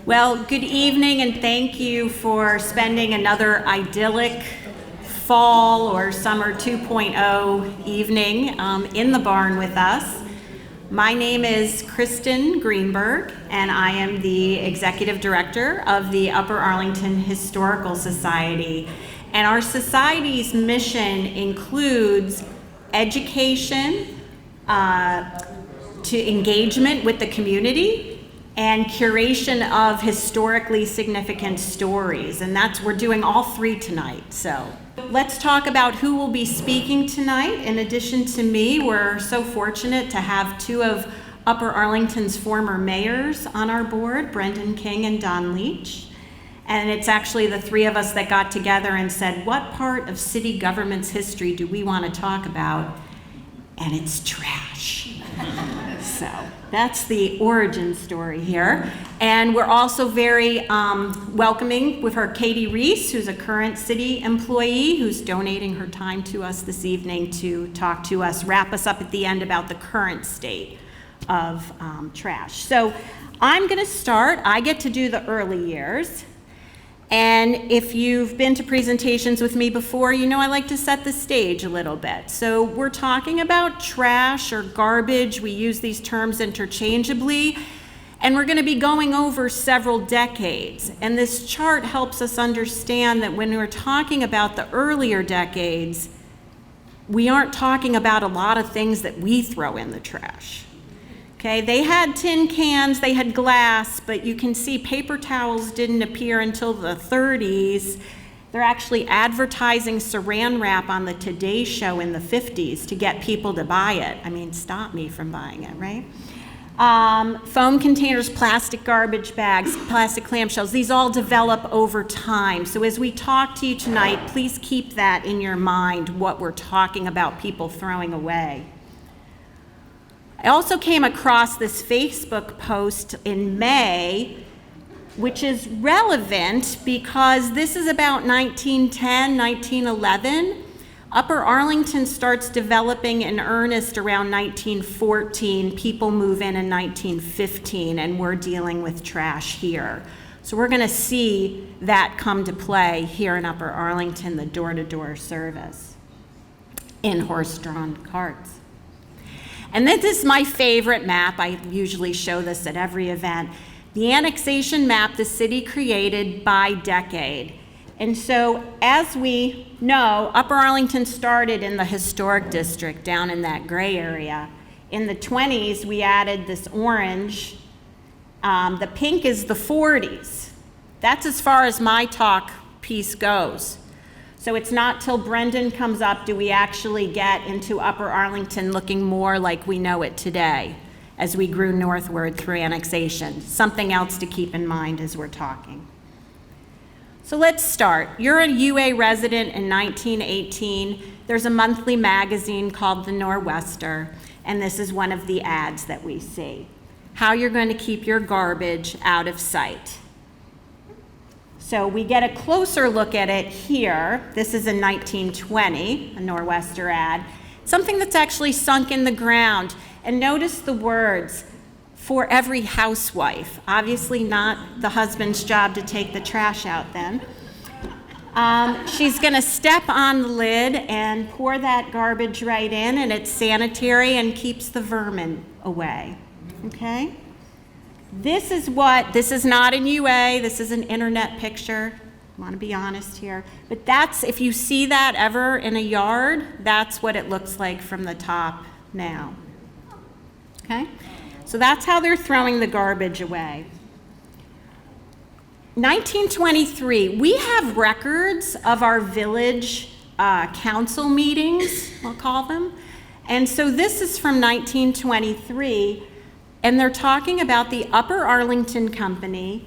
Well, good evening and thank you for spending another idyllic fall or summer 2.0 evening in the barn with us. My name is Kristin Greenberg and I am the Executive Director of the Upper Arlington Historical Society. And our society's mission includes education, to engagement with the community, and curation of historically significant stories. And we're doing all three tonight. So let's talk about who will be speaking tonight. In addition to me, we're so fortunate to have two of Upper Arlington's former mayors on our board, Brendan King and Don Leach. And it's actually the three of us that got together and said, what part of city government's history do we want to talk about? And it's trash. So that's the origin story here. And we're also very welcoming with her Katy Rees, who's a current city employee who's donating her time to us this evening to talk to us, wrap us up at the end about the current state of trash. So I'm going to start. I get to do the early years. And if you've been to presentations with me before, you know I like to set the stage a little bit. So we're talking about trash or garbage. We use these terms interchangeably. And we're going to be going over several decades. And this chart helps us understand that when we're talking about the earlier decades, we aren't talking about a lot of things that we throw in the trash. Okay, they had tin cans, they had glass, but you can see paper towels didn't appear until the 30s. They're actually advertising saran wrap on the Today Show in the 50s to get people to buy it. I mean, stop me from buying it, right? Foam containers, plastic garbage bags, plastic clamshells, these all develop over time. So as we talk to you tonight, please keep that in your mind, what we're talking about people throwing away. I also came across this Facebook post in May, which is relevant because this is about 1910, 1911. Upper Arlington starts developing in earnest around 1914. People move in 1915, and we're dealing with trash here. So we're going to see that come to play here in Upper Arlington, the door-to-door service in horse-drawn carts. And this is my favorite map. I usually show this at every event. The annexation map the city created by decade. And so as we know, Upper Arlington started in the historic district down in that gray area. In the 20s, we added this orange. The pink is the 40s. That's as far as my talk piece goes. So it's not till Brendan comes up do we actually get into Upper Arlington looking more like we know it today as we grew northward through annexation. Something else to keep in mind as we're talking. So let's start. You're a UA resident in 1918. There's a monthly magazine called The Nor'Wester, and this is one of the ads that we see. How you're going to keep your garbage out of sight. So we get a closer look at it here. This is in 1920, a Nor'Wester ad. Something that's actually sunk in the ground. And notice the words, for every housewife. Obviously not the husband's job to take the trash out then. She's gonna step on the lid and pour that garbage right in, and it's sanitary and keeps the vermin away, okay? This is not in UA, this is an internet picture. I want to be honest here. But that's, if you see that ever in a yard, that's what it looks like from the top now. Okay? So that's how they're throwing the garbage away. 1923, we have records of our village council meetings, we'll call them. And so this is from 1923. And they're talking about the Upper Arlington Company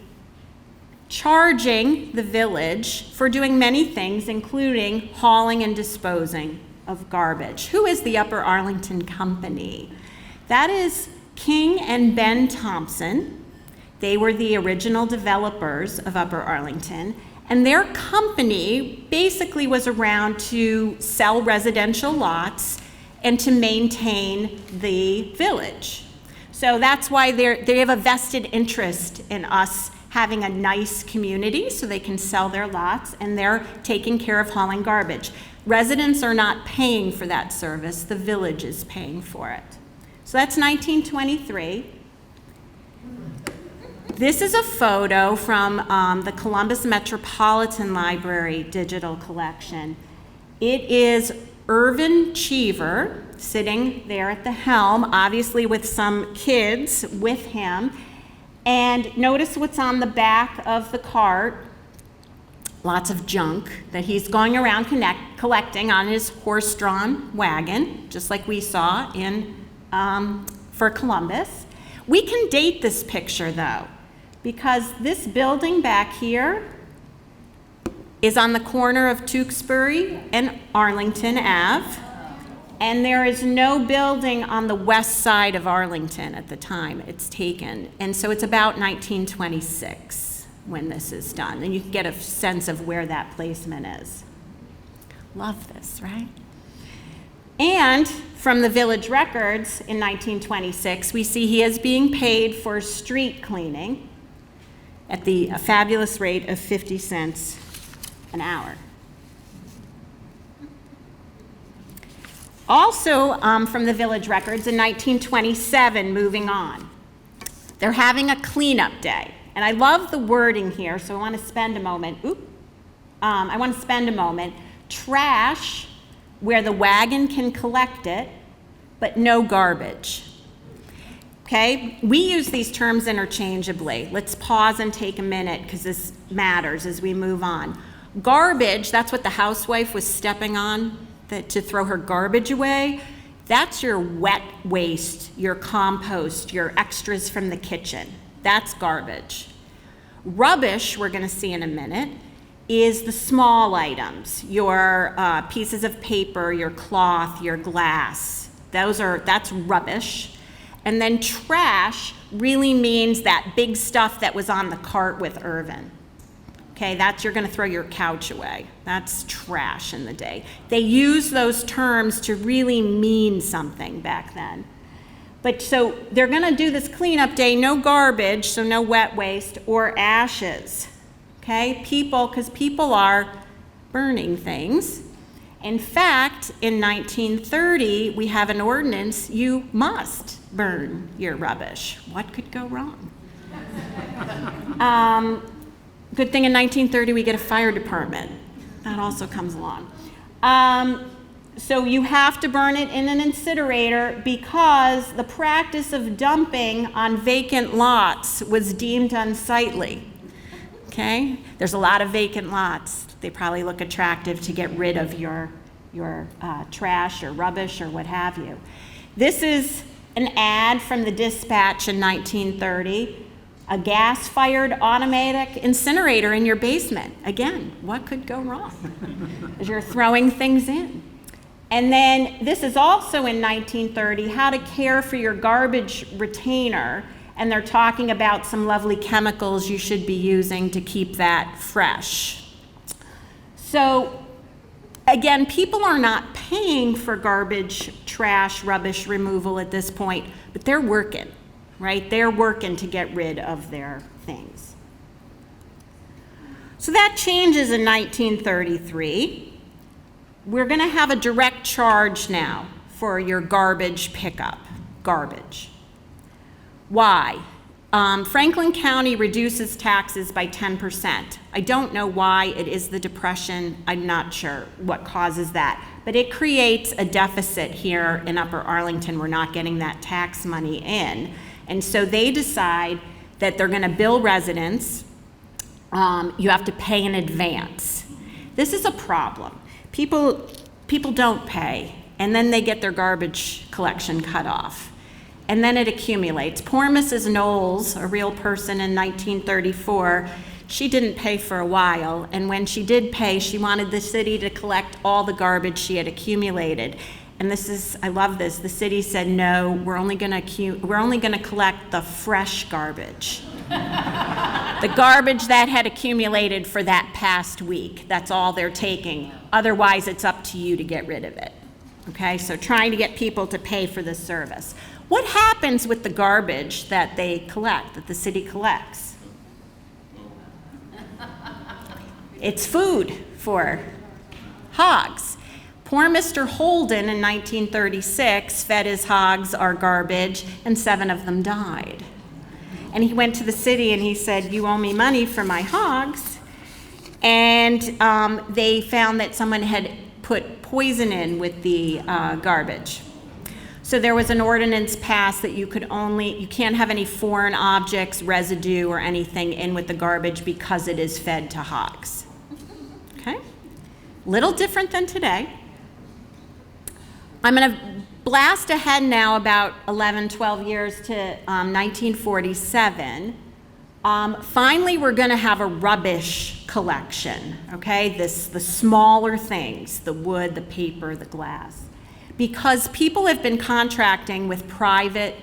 charging the village for doing many things, including hauling and disposing of garbage. Who is the Upper Arlington Company? That is King and Ben Thompson. They were the original developers of Upper Arlington. And their company basically was around to sell residential lots and to maintain the village. So that's why they have a vested interest in us having a nice community so they can sell their lots, and they're taking care of hauling garbage. Residents are not paying for that service, the village is paying for it. So that's 1923. This is a photo from the Columbus Metropolitan Library digital collection. It is Irvin Cheever sitting there at the helm, obviously with some kids with him. And notice what's on the back of the cart. Lots of junk that he's going around collecting on his horse-drawn wagon, just like we saw for Columbus. We can date this picture, though, because this building back here is on the corner of Tewksbury and Arlington Ave, and there is no building on the west side of Arlington at the time it's taken. And so it's about 1926 when this is done, and you can get a sense of where that placement is. Love this, right? And from the village records in 1926, we see he is being paid for street cleaning at a fabulous rate of 50 cents an hour. Also from the village records in 1927, moving on, they're having a cleanup day. And I love the wording here, so I want to spend a moment. Trash where the wagon can collect it, but no garbage. Okay, we use these terms interchangeably. Let's pause and take a minute because this matters as we move on. Garbage, that's what the housewife was stepping on to throw her garbage away. That's your wet waste, your compost, your extras from the kitchen. That's garbage. Rubbish, we're going to see in a minute, is the small items, your pieces of paper, your cloth, your glass. That's rubbish. And then trash really means that big stuff that was on the cart with Irvin. Okay, you're going to throw your couch away. That's trash in the day. They use those terms to really mean something back then. But so they're going to do this cleanup day, no garbage, so no wet waste or ashes. Okay, because people are burning things. In fact, in 1930, we have an ordinance, you must burn your rubbish. What could go wrong? Good thing in 1930 we get a fire department. That also comes along. So you have to burn it in an incinerator because the practice of dumping on vacant lots was deemed unsightly. Okay? There's a lot of vacant lots. They probably look attractive to get rid of your trash or rubbish or what have you. This is an ad from the Dispatch in 1930. A gas-fired automatic incinerator in your basement. Again, what could go wrong as you're throwing things in? And then this is also in 1930, how to care for your garbage retainer. And they're talking about some lovely chemicals you should be using to keep that fresh. So again, people are not paying for garbage, trash, rubbish removal at this point, but they're working. Right? They're working to get rid of their things. So that changes in 1933. We're going to have a direct charge now for your garbage pickup. Garbage. Why? Franklin County reduces taxes by 10%. I don't know why. It is the Depression. I'm not sure what causes that. But it creates a deficit here in Upper Arlington. We're not getting that tax money in. And so they decide that they're going to bill residents. You have to pay in advance. This is a problem. People don't pay, and then they get their garbage collection cut off. And then it accumulates. Poor Mrs. Knowles, a real person in 1934, she didn't pay for a while. And when she did pay, she wanted the city to collect all the garbage she had accumulated. And I love this, the city said, no, we're only gonna collect the fresh garbage. The garbage that had accumulated for that past week, that's all they're taking. Otherwise, it's up to you to get rid of it. Okay, so trying to get people to pay for this service. What happens with the garbage that they collect, that the city collects? it's food for hogs. Poor Mr. Holden in 1936 fed his hogs our garbage, and 7 of them died. And he went to the city and he said, "You owe me money for my hogs." And they found that someone had put poison in with the garbage. So there was an ordinance passed that you can't have any foreign objects, residue, or anything in with the garbage because it is fed to hogs. Okay? Little different than today. I'm going to blast ahead now about 11, 12 years to 1947. Finally, we're going to have a rubbish collection, okay? The smaller things, the wood, the paper, the glass. Because people have been contracting with private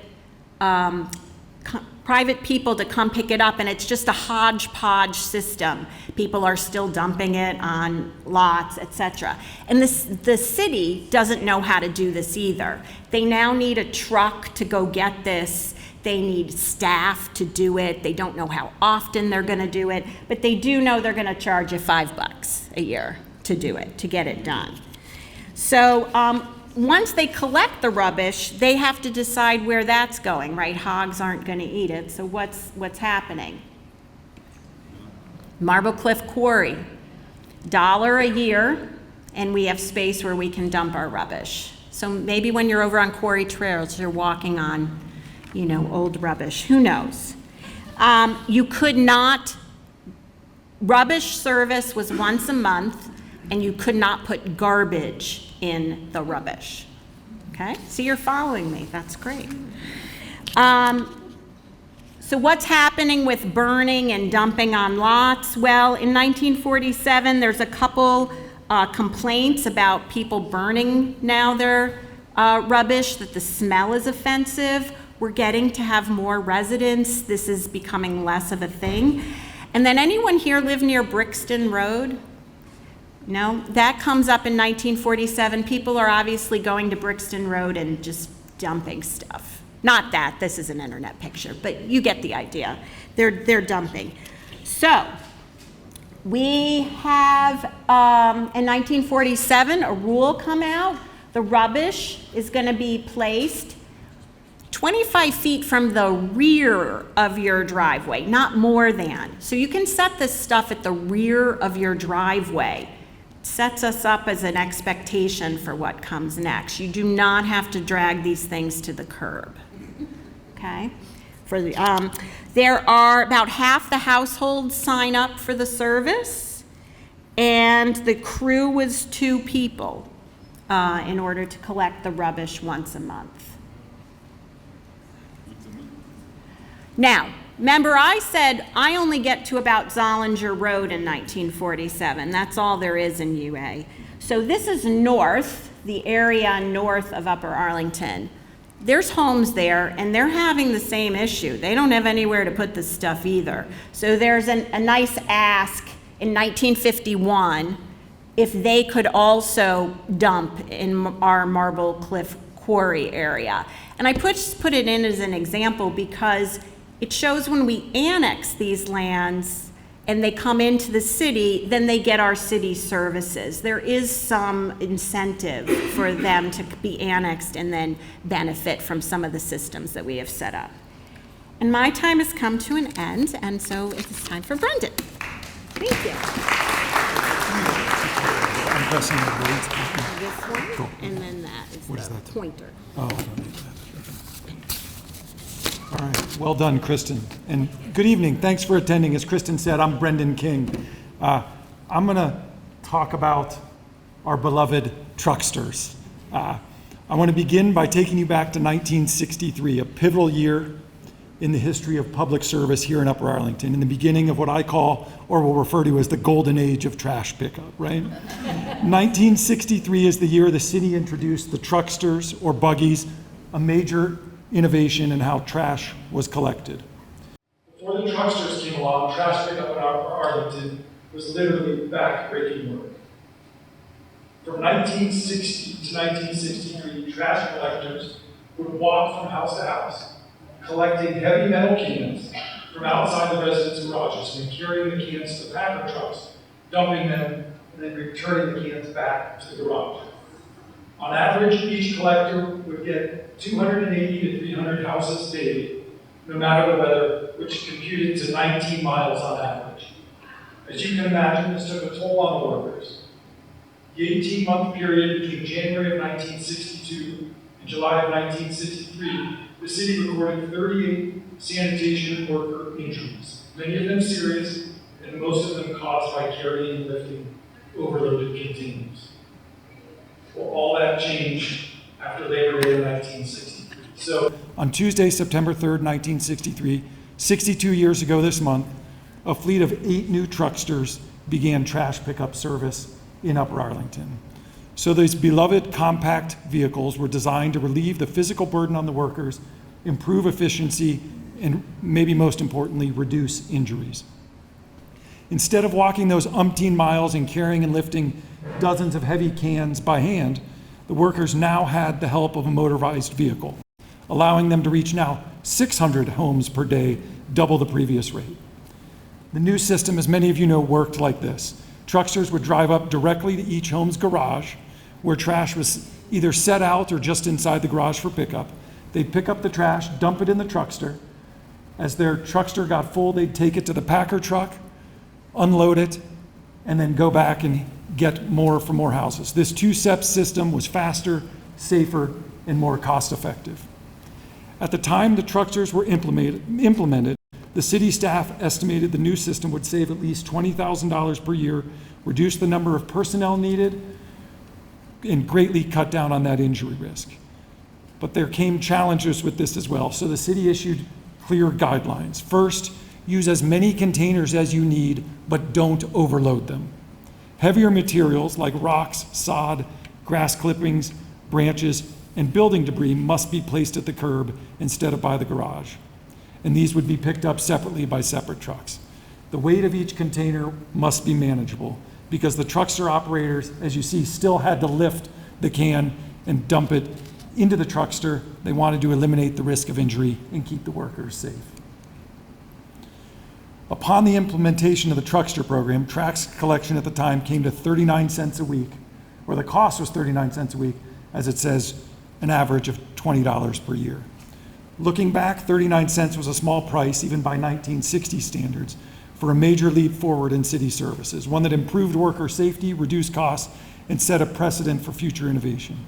people to come pick it up, and it's just a hodgepodge system. People are still dumping it on lots, etc. And the city doesn't know how to do this either. They now need a truck to go get this. They need staff to do it. They don't know how often they're going to do it, but they do know they're going to charge you $5 a year to do it, to get it done. So once they collect the rubbish, they have to decide where that's going, right? Hogs aren't going to eat it. So what's happening? Marble Cliff Quarry, $1 a year, and we have space where we can dump our rubbish. So maybe when you're over on quarry trails, you're walking on, old rubbish. Who knows? You could not, rubbish service was once a month, and you could not put garbage in the rubbish. Okay? So you're following me. That's great. So what's happening with burning and dumping on lots? Well, in 1947, there's a couple complaints about people burning now their rubbish, that the smell is offensive. We're getting to have more residents. This is becoming less of a thing. And then anyone here live near Brixton Road? No? That comes up in 1947. People are obviously going to Brixton Road and just dumping stuff. Not that, this is an internet picture, but you get the idea. They're dumping. So, we have, in 1947, a rule come out. The rubbish is going to be placed 25 feet from the rear of your driveway, not more than. So you can set this stuff at the rear of your driveway. It sets us up as an expectation for what comes next. You do not have to drag these things to the curb. Okay? There are about half the households sign up for the service, and the crew was 2 people in order to collect the rubbish once a month. Now, remember I said I only get to about Zollinger Road in 1947. That's all there is in UA. So this is north, the area north of Upper Arlington. There's homes there, and they're having the same issue. They don't have anywhere to put this stuff either. So there's a nice ask in 1951 if they could also dump in our Marble Cliff Quarry area. And I put it in as an example because it shows when we annex these lands and they come into the city, then they get our city services. There is some incentive for them to be annexed and then benefit from some of the systems that we have set up. And my time has come to an end, and so it's time for Brendan. Thank you. I'm pressing the blades. This one, Cool. and then that is What is the that? pointer. Oh, I don't need that. All right, well done, Kristin. And good evening, thanks for attending. As Kristin said, I'm Brendan King. I'm gonna talk about our beloved trucksters. I want to begin by taking you back to 1963, a pivotal year in the history of public service here in Upper Arlington, in the beginning of what I call, or will refer to as, the golden age of trash pickup, right? 1963 is the year the city introduced the trucksters, or buggies, a major innovation in how trash was collected. Before the trucksters came along, trash pickup in Upper Arlington was literally back-breaking work. From 1960 to 1963, trash collectors would walk from house to house, collecting heavy metal cans from outside the residents' garages and carrying the cans to the packer trucks dumping them, and then returning the cans back to the garage. On average, each collector would get 280 to 300 houses daily, no matter the weather, which computed to 19 miles on average. As you can imagine, this took a toll on the workers. The 18-month period between January of 1962 and July of 1963, the city recorded 38 sanitation worker injuries, many of them serious, and most of them caused by carrying and lifting overloaded containers. Well, all that changed after Labor Day of 1963. So, on Tuesday, September 3rd, 1963, 62 years ago this month, a fleet of 8 new trucksters began trash pickup service in Upper Arlington. So these beloved compact vehicles were designed to relieve the physical burden on the workers, improve efficiency, and maybe most importantly, reduce injuries. Instead of walking those umpteen miles and carrying and lifting dozens of heavy cans by hand, the workers now had the help of a motorized vehicle, allowing them to reach now 600 homes per day, double the previous rate. The new system, as many of you know, worked like this. Trucksters would drive up directly to each home's garage, where trash was either set out or just inside the garage for pickup. They'd pick up the trash, dump it in the truckster. As their truckster got full, they'd take it to the packer truck, unload it, and then go back and get more for more houses. This two-step system was faster, safer, and more cost-effective. At the time the trucksters were implemented, the city staff estimated the new system would save at least $20,000 per year, reduce the number of personnel needed, and greatly cut down on that injury risk. But there came challenges with this as well, so the city issued clear guidelines. First, use as many containers as you need, but don't overload them. Heavier materials like rocks, sod, grass clippings, branches, and building debris must be placed at the curb instead of by the garage. And these would be picked up separately by separate trucks. The weight of each container must be manageable because the truckster operators, as you see, still had to lift the can and dump it into the truckster. They wanted to eliminate the risk of injury and keep the workers safe. Upon the implementation of the truckster program, trash collection at the time came to 39 cents a week, or the cost was 39 cents a week, as it says, an average of $20 per year. Looking back, 39 cents was a small price, even by 1960 standards, for a major leap forward in city services, one that improved worker safety, reduced costs, and set a precedent for future innovation.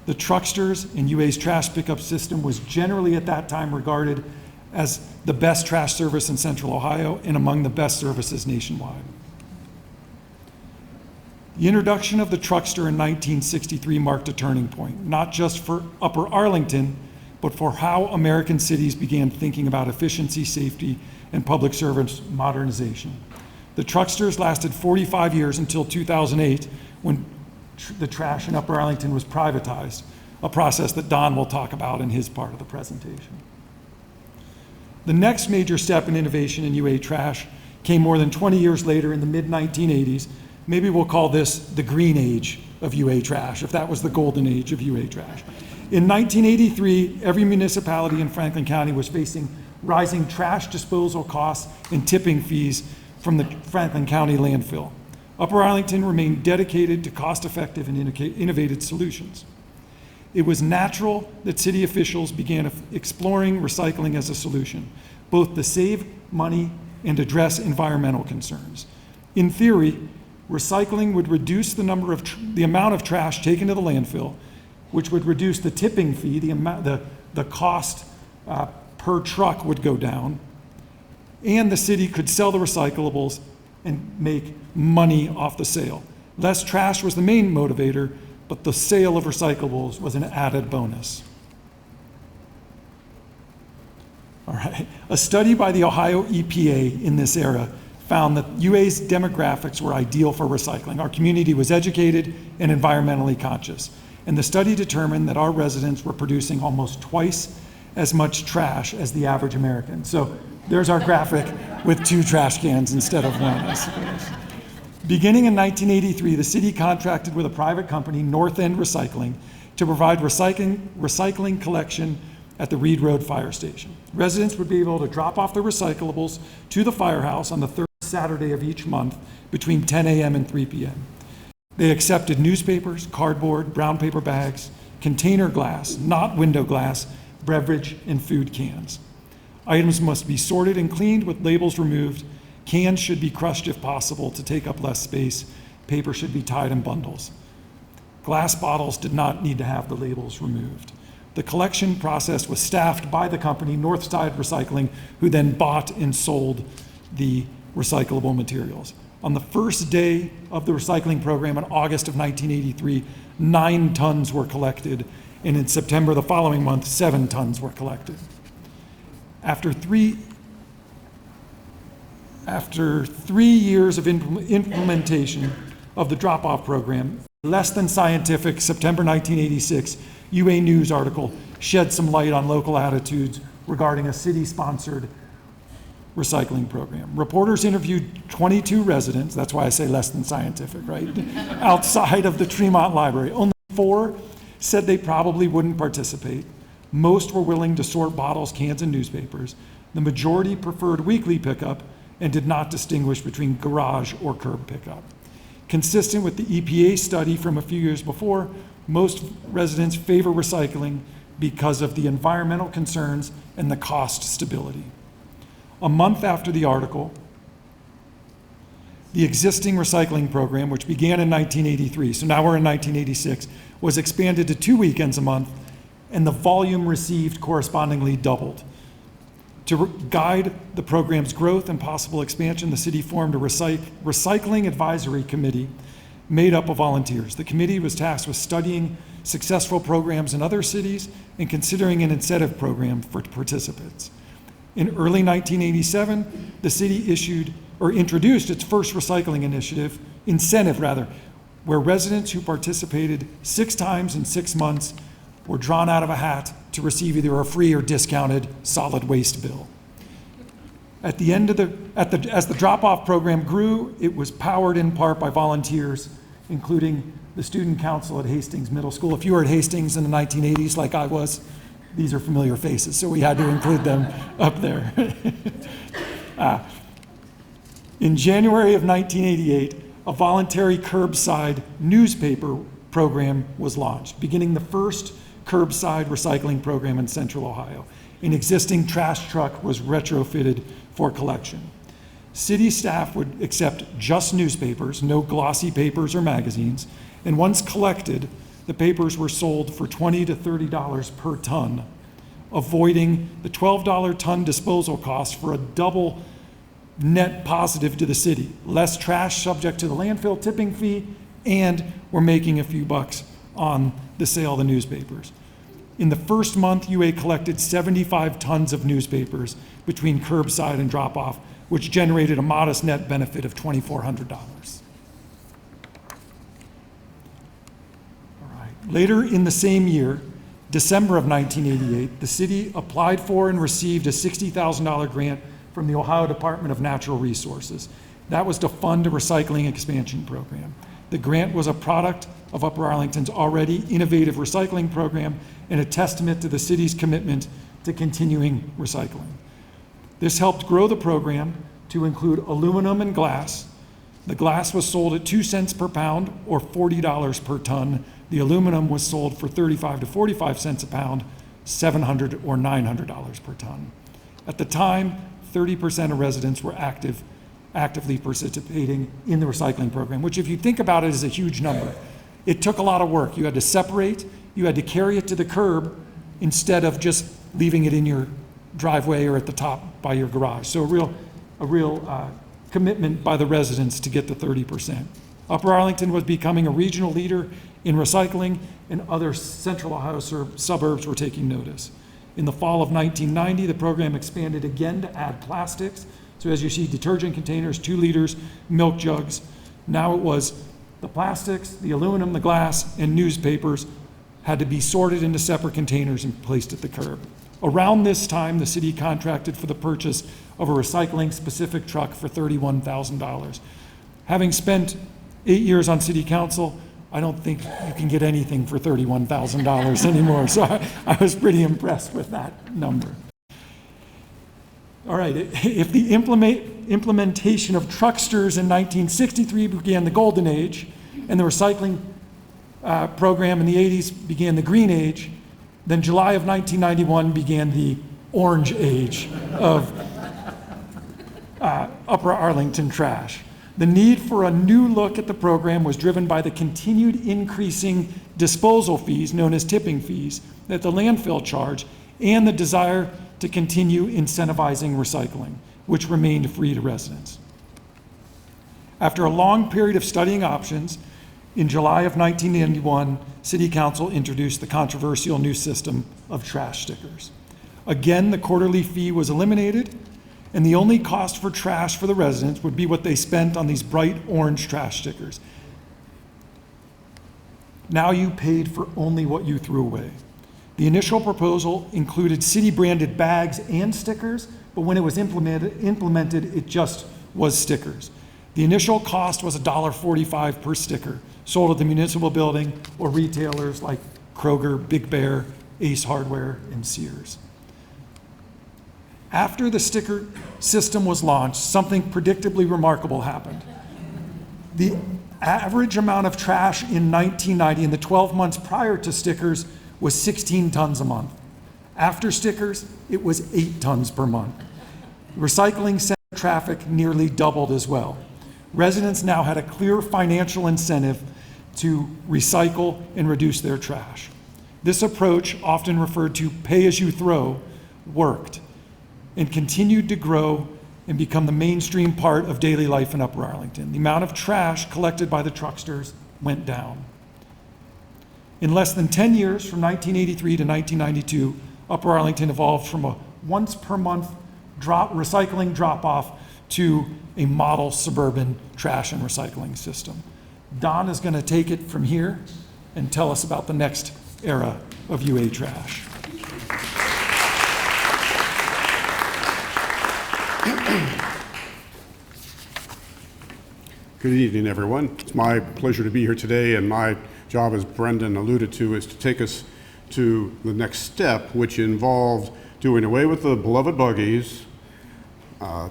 The trucksters and UA's trash pickup system was generally at that time regarded as the best trash service in Central Ohio and among the best services nationwide. The introduction of the truckster in 1963 marked a turning point, not just for Upper Arlington, but for how American cities began thinking about efficiency, safety, and public service modernization. The trucksters lasted 45 years until 2008, when the trash in Upper Arlington was privatized, a process that Don will talk about in his part of the presentation. The next major step in innovation in UA trash came more than 20 years later in the mid-1980s. Maybe we'll call this the green age of UA trash, if that was the golden age of UA trash. In 1983, every municipality in Franklin County was facing rising trash disposal costs and tipping fees from the Franklin County landfill. Upper Arlington remained dedicated to cost-effective and innovative solutions. It was natural that city officials began exploring recycling as a solution, both to save money and address environmental concerns. In theory, recycling would reduce the amount of trash taken to the landfill, which would reduce the tipping fee, the cost per truck would go down, and the city could sell the recyclables and make money off the sale. Less trash was the main motivator, but the sale of recyclables was an added bonus. All right, a study by the Ohio EPA in this era found that UA's demographics were ideal for recycling. Our community was educated and environmentally conscious. And the study determined that our residents were producing almost twice as much trash as the average American. So there's our graphic with 2 trash cans instead of 1, I suppose. Beginning in 1983, the city contracted with a private company, North End Recycling, to provide recycling collection at the Reed Road Fire Station. Residents would be able to drop off their recyclables to the firehouse on the 3rd Saturday of each month between 10 a.m. and 3 p.m. They accepted newspapers, cardboard, brown paper bags, container glass, not window glass, beverage, and food cans. Items must be sorted and cleaned with labels removed. Cans should be crushed if possible to take up less space. Paper should be tied in bundles. Glass bottles did not need to have the labels removed. The collection process was staffed by the company, Northside Recycling, who then bought and sold the recyclable materials. On the first day of the recycling program in August of 1983, 9 tons were collected, and in September the following month, 7 tons were collected. After three years of implementation of the drop-off program, Less Than Scientific September 1986 UA News article shed some light on local attitudes regarding a city-sponsored recycling program. Reporters interviewed 22 residents, that's why I say less than scientific, right? Outside of the Tremont Library. Only 4 said they probably wouldn't participate. Most were willing to sort bottles, cans, and newspapers. The majority preferred weekly pickup and did not distinguish between garage or curb pickup. Consistent with the EPA study from a few years before, most residents favor recycling because of the environmental concerns and the cost stability. A month after the article, the existing recycling program, which began in 1983, so now we're in 1986, was expanded to 2 weekends a month, and the volume received correspondingly doubled. To guide the program's growth and possible expansion, the city formed a recycling advisory committee made up of volunteers. The committee was tasked with studying successful programs in other cities and considering an incentive program for participants. In early 1987, the city introduced its first recycling incentive, where residents who participated 6 times in 6 months were drawn out of a hat to receive either a free or discounted solid waste bill. At the end of as the drop-off program grew, it was powered in part by volunteers, including the student council at Hastings Middle School. If you were at Hastings in the 1980s, like I was, these are familiar faces, so we had to include them up there. In January of 1988, a voluntary curbside newspaper program was launched, beginning the first curbside recycling program in Central Ohio. An existing trash truck was retrofitted for collection. City staff would accept just newspapers, no glossy papers or magazines, and once collected, the papers were sold for $20 to $30 per ton, avoiding the $12 ton disposal cost for a double net positive to the city. Less trash subject to the landfill tipping fee, and we're making a few bucks on the sale of the newspapers. In the first month, UA collected 75 tons of newspapers between curbside and drop-off, which generated a modest net benefit of $2,400. All right. Later in the same year, December of 1988, the city applied for and received a $60,000 grant from the Ohio Department of Natural Resources. That was to fund a recycling expansion program. The grant was a product of Upper Arlington's already innovative recycling program and a testament to the city's commitment to continuing recycling. This helped grow the program to include aluminum and glass. The glass was sold at 2 cents per pound or $40 per ton. The aluminum was sold for 35 to 45 cents a pound, $700 or $900 per ton. At the time, 30% of residents were actively participating in the recycling program, which if you think about it is a huge number. It took a lot of work. You had to separate, you had to carry it to the curb instead of just leaving it in your driveway or at the top by your garage. So a real commitment by the residents to get the 30%. Upper Arlington was becoming a regional leader in recycling, and other central Ohio suburbs were taking notice. In the fall of 1990, the program expanded again to add plastics. So as you see, detergent containers, 2 liters, milk jugs. Now it was the plastics, the aluminum, the glass, and newspapers had to be sorted into separate containers and placed at the curb. Around this time, the city contracted for the purchase of a recycling-specific truck for $31,000. Having spent 8 years on city council, I don't think you can get anything for $31,000 anymore. So I was pretty impressed with that number. All right, if the implementation of trucksters in 1963 began the golden age, and the recycling program in the 80s began the green age, then July of 1991 began the orange age of Upper Arlington trash. The need for a new look at the program was driven by the continued increasing disposal fees, known as tipping fees, that the landfill charge, and the desire to continue incentivizing recycling, which remained free to residents. After a long period of studying options, in July of 1991, City Council introduced the controversial new system of trash stickers. Again, the quarterly fee was eliminated, and the only cost for trash for the residents would be what they spent on these bright orange trash stickers. Now you paid for only what you threw away. The initial proposal included city-branded bags and stickers, but when it was implemented, it just was stickers. The initial cost was $1.45 per sticker, sold at the municipal building or retailers like Kroger, Big Bear, Ace Hardware, and Sears. After the sticker system was launched, something predictably remarkable happened. The average amount of trash in 1990, in the 12 months prior to stickers, was 16 tons a month. After stickers, it was 8 tons per month. Recycling center traffic nearly doubled as well. Residents now had a clear financial incentive to recycle and reduce their trash. This approach, often referred to pay-as-you-throw, worked and continued to grow and become the mainstream part of daily life in Upper Arlington. The amount of trash collected by the trucksters went down. In less than 10 years, from 1983 to 1992, Upper Arlington evolved from a once per month recycling drop-off to a model suburban trash and recycling system. Don is going to take it from here and tell us about the next era of UA trash. Good evening, everyone. It's my pleasure to be here today, and my job, as Brendan alluded to, is to take us to the next step, which involved doing away with the beloved buggies,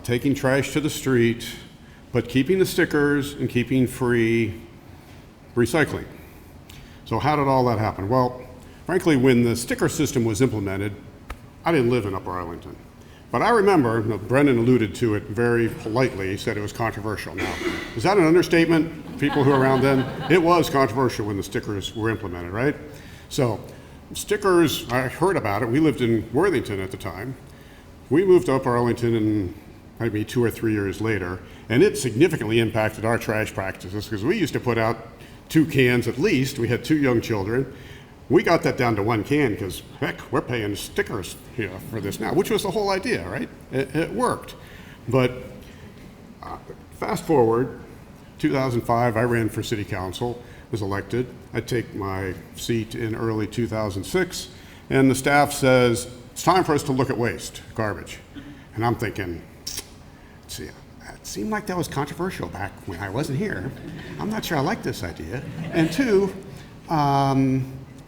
taking trash to the street, but keeping the stickers and keeping free recycling. So how did all that happen? Well, frankly, when the sticker system was implemented, I didn't live in Upper Arlington. But I remember, Brendan alluded to it very politely, he said it was controversial. Now, is that an understatement? People who were around then? It was controversial when the stickers were implemented, right? So, stickers, I heard about it. We lived in Worthington at the time. We moved to Upper Arlington and maybe 2 or 3 years later, and it significantly impacted our trash practices because we used to put out 2 cans at least. We had 2 young children. We got that down to 1 can because, heck, we're paying stickers for this now, which was the whole idea, right? It worked. But fast forward, 2005, I ran for city council, was elected. I take my seat in early 2006, and the staff says, it's time for us to look at waste, garbage. And I'm thinking, see, it seemed like that was controversial back when I wasn't here. I'm not sure I like this idea. And 2,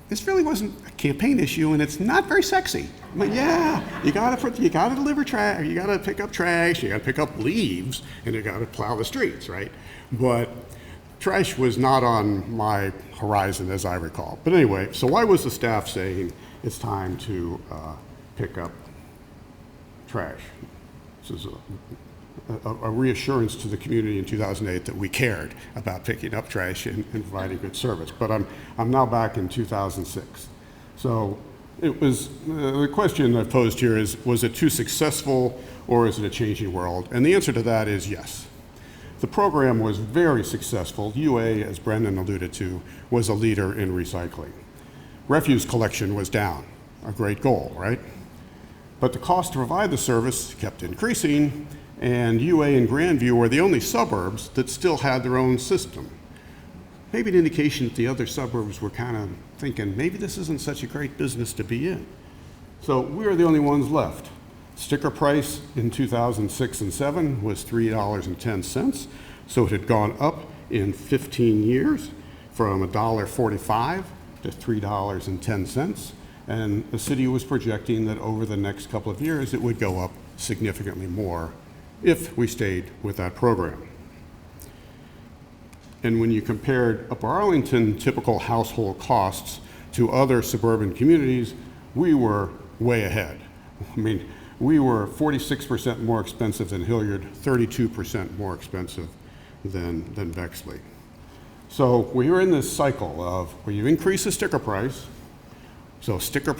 this really wasn't a campaign issue, and it's not very sexy. I'm like, yeah, you gotta deliver trash, you gotta pick up trash, you gotta pick up leaves, and you gotta plow the streets, right? But trash was not on my horizon, as I recall. But anyway, so why was the staff saying it's time to pick up trash? This is a reassurance to the community in 2008 that we cared about picking up trash and providing good service. But I'm now back in 2006. So it was, the question I posed here is, was it too successful or is it a changing world? And the answer to that is yes. The program was very successful. UA, as Brendan alluded to, was a leader in recycling. Refuse collection was down, a great goal, right? But the cost to provide the service kept increasing, and UA and Grandview were the only suburbs that still had their own system. Maybe an indication that the other suburbs were kind of thinking, maybe this isn't such a great business to be in. So we were the only ones left. Sticker price in 2006 and 7 was $3.10, so it had gone up in 15 years from $1.45 to $3.10, and the city was projecting that over the next couple of years it would go up significantly more if we stayed with that program. And when you compared Upper Arlington typical household costs to other suburban communities, we were way ahead. I mean, we were 46% more expensive than Hilliard, 32% more expensive than Bexley. So we were in this cycle of where you increase the sticker price, so sticker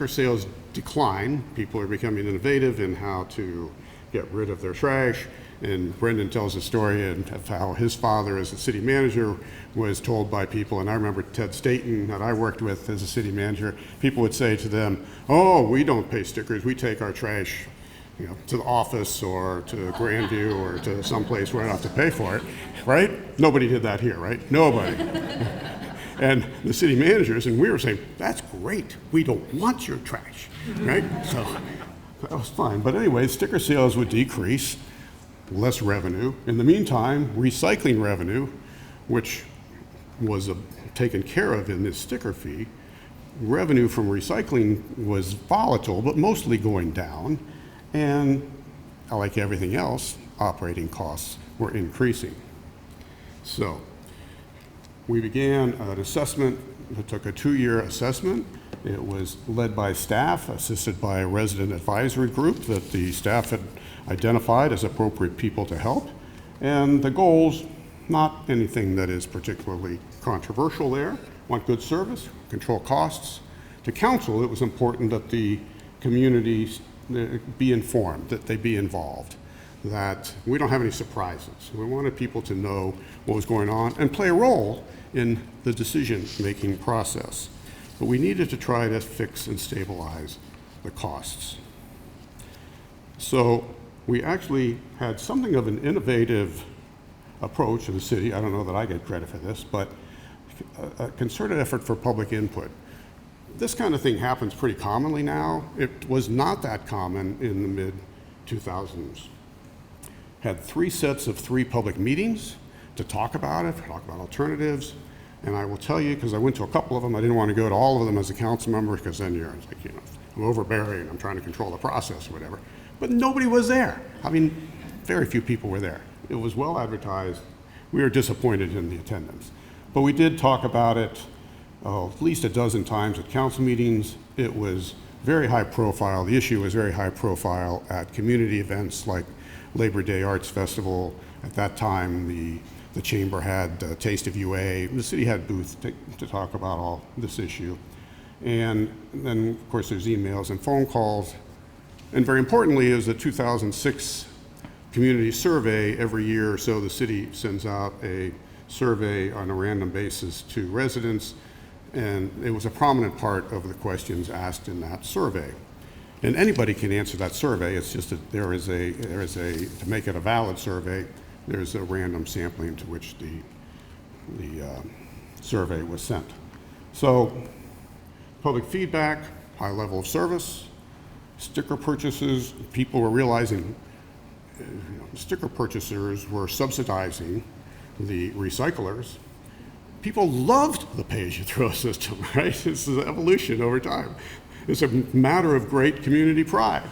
sales decline, people are becoming innovative in how to get rid of their trash, and Brendan tells a story of how his father as a city manager was told by people, and I remember Ted Staten that I worked with as a city manager, people would say to them, oh, we don't pay stickers, we take our trash to the office or to Grandview or to someplace where I don't have to pay for it, right? Nobody did that here, right? Nobody. And the city managers, and we were saying, that's great, we don't want your trash, right? So that was fine. But anyway, sticker sales would decrease, less revenue. In the meantime, recycling revenue, which was taken care of in this sticker fee, revenue from recycling was volatile, but mostly going down. And like everything else, operating costs were increasing. So we began an assessment. It took a 2-year assessment. It was led by staff, assisted by a resident advisory group that the staff had identified as appropriate people to help. And the goals, not anything that is particularly controversial there. Want good service, control costs. To council, it was important that the communities be informed, that they be involved, that we don't have any surprises. We wanted people to know what was going on and play a role in the decision-making process. But we needed to try to fix and stabilize the costs. So we actually had something of an innovative approach in the city. I don't know that I get credit for this, but a concerted effort for public input. This kind of thing happens pretty commonly now. It was not that common in the mid-2000s. Had 3 sets of 3 public meetings to talk about it, talk about alternatives. And I will tell you, because I went to a couple of them, I didn't want to go to all of them as a council member, because then you're like, I'm overbearing, I'm trying to control the process or whatever. But nobody was there. I mean, very few people were there. It was well advertised. We were disappointed in the attendance. But we did talk about it at least a dozen times at council meetings. It was very high profile. The issue was very high profile at community events like Labor Day Arts Festival. At that time, the chamber had Taste of UA. The city had booths to talk about all this issue. And then, of course, there's emails and phone calls. And very importantly is the 2006 community survey. Every year or so, the city sends out a survey on a random basis to residents. And it was a prominent part of the questions asked in that survey. And anybody can answer that survey. It's just that there is a, to make it a valid survey, there's a random sampling to which the survey was sent. So public feedback, high level of service, sticker purchases. People were realizing sticker purchasers were subsidizing the recyclers. People loved the pay-as-you-throw system, right? This is an evolution over time. It's a matter of great community pride.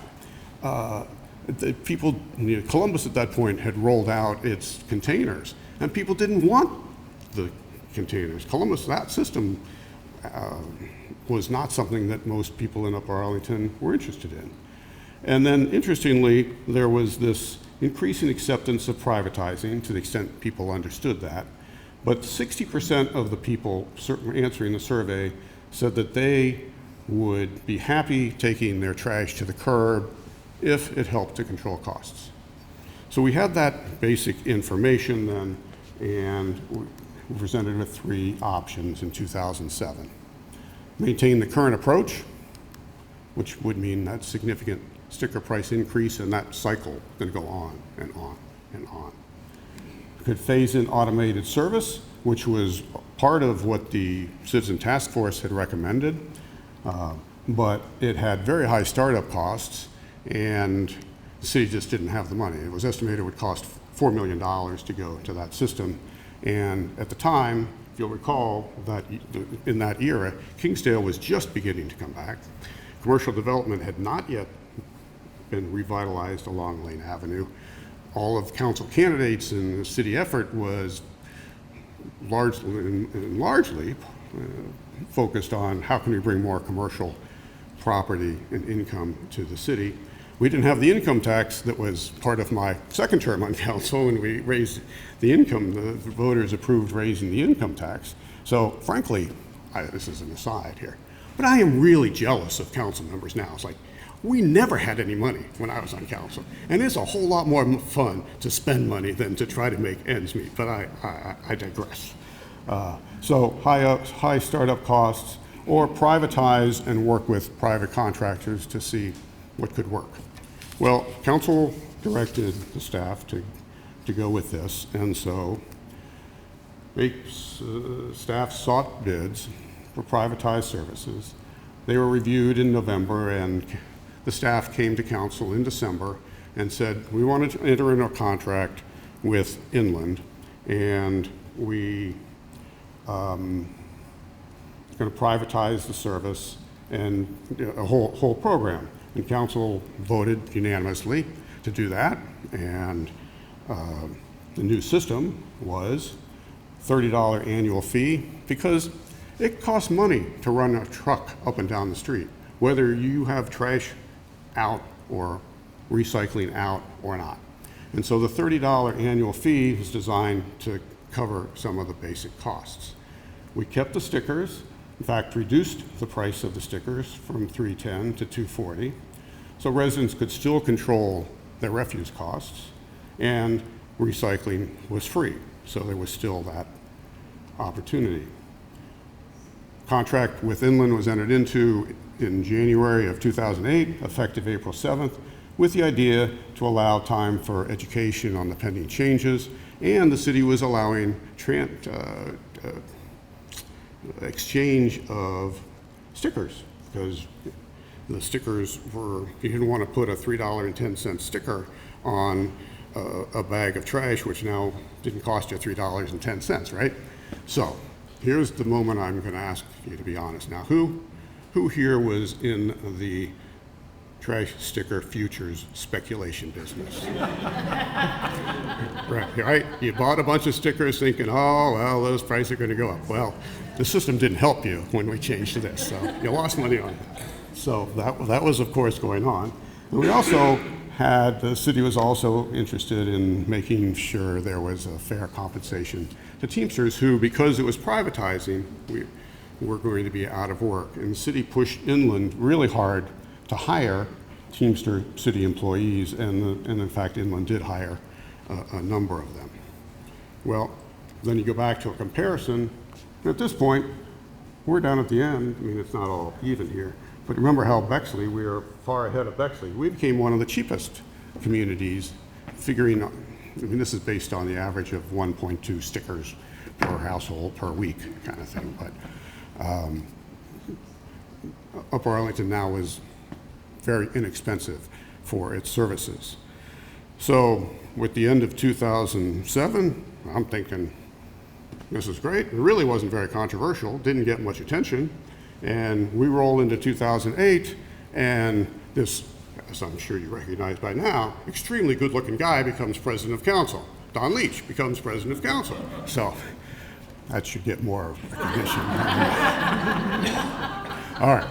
People, Columbus at that point had rolled out its containers, and people didn't want the containers. Columbus, that system was not something that most people in Upper Arlington were interested in. And then, interestingly, there was this increasing acceptance of privatizing to the extent people understood that. But 60% of the people answering the survey said that they would be happy taking their trash to the curb if it helped to control costs. So we had that basic information then, and we presented with 3 options in 2007. Maintain the current approach, which would mean that significant sticker price increase, and that cycle going to go on and on and on. Could phase in automated service, which was part of what the Citizen Task Force had recommended, but it had very high startup costs, and the city just didn't have the money. It was estimated it would cost $4 million to go to that system, and at the time, if you'll recall, that in that era, Kingsdale was just beginning to come back. Commercial development had not yet been revitalized along Lane Avenue. All of council candidates in the city effort was largely focused on how can we bring more commercial property and income to the city. We didn't have the income tax that was part of my second term on council, and we raised the income. The voters approved raising the income tax. So frankly, this is an aside here, but I am really jealous of council members now. It's like, we never had any money when I was on council, and it's a whole lot more fun to spend money than to try to make ends meet, but I digress. So high startup costs, or privatize and work with private contractors to see what could work. Well, council directed the staff to go with this, and so staff sought bids for privatized services. They were reviewed in November, and the staff came to council in December and said, we wanted to enter into a contract with Inland, and we going to privatize the service and a whole program. And council voted unanimously to do that, and the new system was $30 annual fee, because it costs money to run a truck up and down the street, whether you have trash out or recycling out or not. And so the $30 annual fee is designed to cover some of the basic costs. We kept the stickers, in fact reduced the price of the stickers from $310 to $240, so residents could still control their refuse costs, and recycling was free, so there was still that opportunity. Contract with Inland was entered into in January of 2008, effective April 7th, with the idea to allow time for education on the pending changes, and the city was allowing exchange of stickers, because the stickers were, you didn't want to put a $3.10 sticker on a bag of trash, which now didn't cost you $3.10, right? So here's the moment I'm going to ask you to be honest. Now, who here was in the trash sticker futures speculation business? Right? You bought a bunch of stickers thinking, oh, well, those prices are going to go up. Well, the system didn't help you when we changed to this, so you lost money on that. So that was, of course, going on. And we also had, the city was also interested in making sure there was a fair compensation to Teamsters who, because it was privatizing, we were going to be out of work. And the city pushed Inland really hard to hire Teamster city employees, and in fact, Inland did hire a number of them. Well, then you go back to a comparison. At this point, we're down at the end. I mean, it's not all even here. But remember how Bexley, we are far ahead of Bexley. We became one of the cheapest communities, figuring, I mean, this is based on the average of 1.2 stickers per household per week kind of thing. But Upper Arlington now is very inexpensive for its services. So with the end of 2007, I'm thinking, this is great. It really wasn't very controversial, didn't get much attention. And we roll into 2008, and this, as I'm sure you recognize by now, extremely good-looking guy becomes president of council. Don Leach becomes president of council. So that should get more recognition. All right.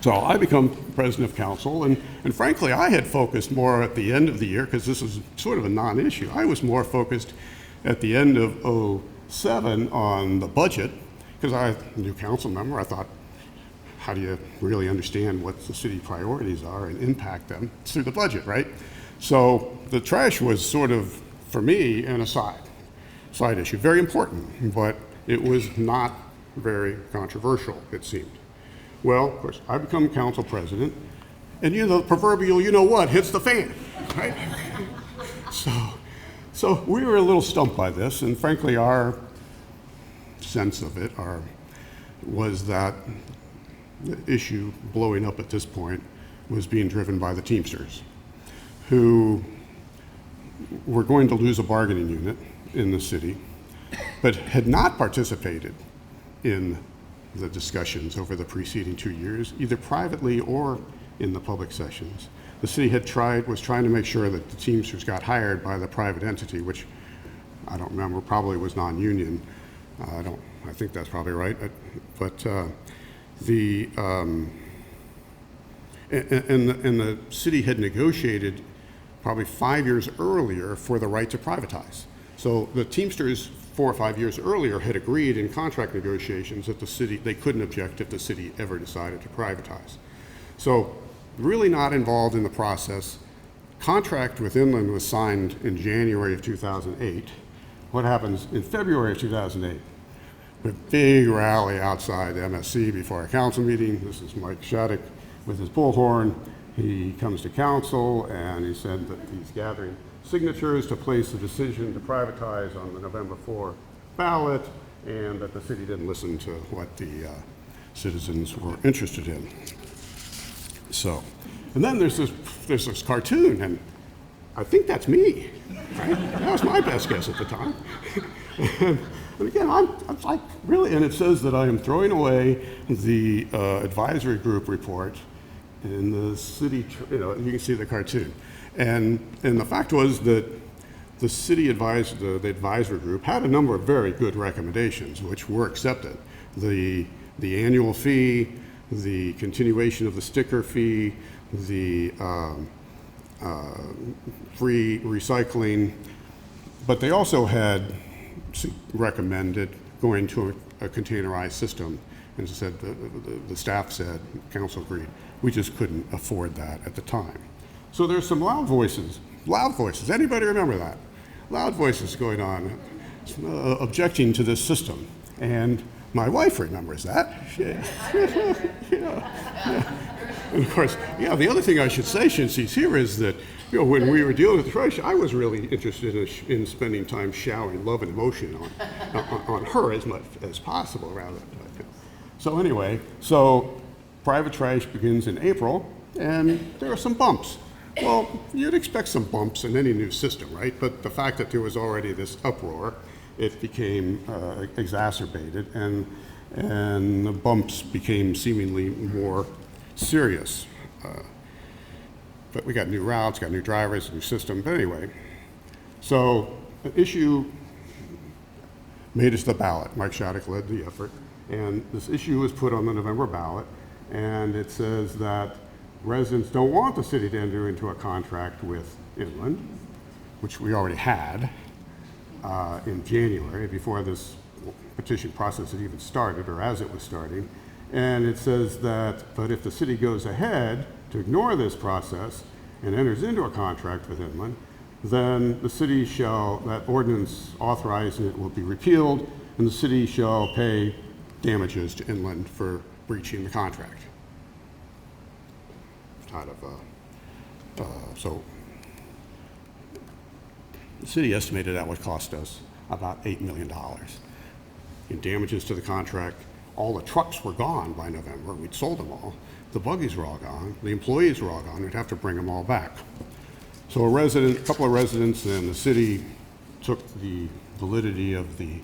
So I become president of council, and frankly, I had focused more at the end of the year, because this was sort of a non-issue. I was more focused at the end of 2007 on the budget, because I, a new council member, I thought, how do you really understand what the city priorities are and impact them? It's through the budget, right? So the trash was sort of, for me, an side issue. Very important, but it was not very controversial, it seemed. Well, of course, I become council president, and the proverbial, you know what, hits the fan, right? So we were a little stumped by this, and frankly, our sense of it was that the issue blowing up at this point was being driven by the Teamsters, who were going to lose a bargaining unit in the city, but had not participated in the discussions over the preceding 2 years, either privately or in the public sessions. the city was trying to make sure that the Teamsters got hired by the private entity, which I don't remember, probably was non-union. I think that's probably right. And the city had negotiated probably 5 years earlier for the right to privatize. So the Teamsters 4 or 5 years earlier had agreed in contract negotiations that they couldn't object if the city ever decided to privatize. So really not involved in the process. Contract with Inland was signed in January of 2008. What happens in February of 2008? A big rally outside the MSC before a council meeting. This is Mike Shattuck with his bullhorn. He comes to council and he said that he's gathering signatures to place the decision to privatize on the November 4 ballot, and that the city didn't listen to what the citizens were interested in. So, and then there's this cartoon, and I think that's me, right? That was my best guess at the time. And again, I'm like, really, and it says that I am throwing away the advisory group report in the city, you can see the cartoon. And the fact was that the city the advisory group had a number of very good recommendations, which were accepted. The annual fee, the continuation of the sticker fee, the free recycling, but they also had recommended going to a containerized system, and said the staff said, council agreed, we just couldn't afford that at the time. So there's some loud voices. Anybody remember that? Loud voices going on, objecting to this system. And my wife remembers that. And of course, the other thing I should say, since he's here, is that when we were dealing with the treasurer, I was really interested in spending time showering love and emotion on her as much as possible around it. So anyway, private trash begins in April, and there are some bumps. Well, you'd expect some bumps in any new system, right? But the fact that there was already this uproar, it became exacerbated, and the bumps became seemingly more serious. But we got new routes, got new drivers, new system. But anyway, so the issue made it to the ballot. Mike Shattuck led the effort, and this issue was put on the November ballot, and it says that residents don't want the city to enter into a contract with Inland, which we already had in January, before this petition process had even started, or as it was starting. And it says that, but if the city goes ahead to ignore this process and enters into a contract with Inland, then the city that ordinance authorizing it will be repealed, and the city shall pay damages to Inland for breaching the contract. So the city estimated that would cost us about $8 million in damages to the contract. All the trucks were gone by November. We'd sold them all. The buggies were all gone. The employees were all gone. We'd have to bring them all back. So a couple of residents and the city took the validity of the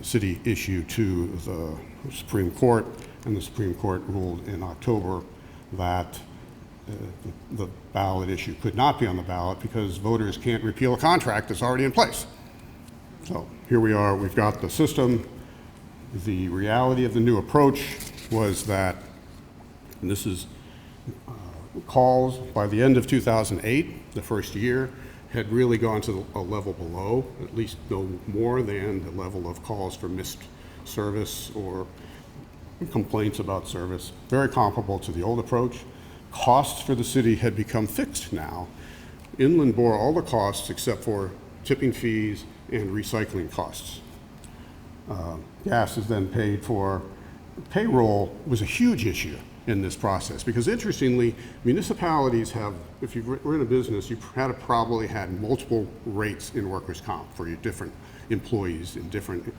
city issue to the Supreme Court, and the Supreme Court ruled in October that the ballot issue could not be on the ballot because voters can't repeal a contract that's already in place. So here we are, we've got the system. The reality of the new approach was that, and this is calls by the end of 2008, the first year, had really gone to a level below, at least no more than the level of calls for missed service or complaints about service, very comparable to the old approach. Costs for the city had become fixed now. Inland bore all the costs except for tipping fees and recycling costs. Gas is then paid for. Payroll was a huge issue in this process because, interestingly, municipalities have, if you were in a business, you probably had multiple rates in workers' comp for your different employees in different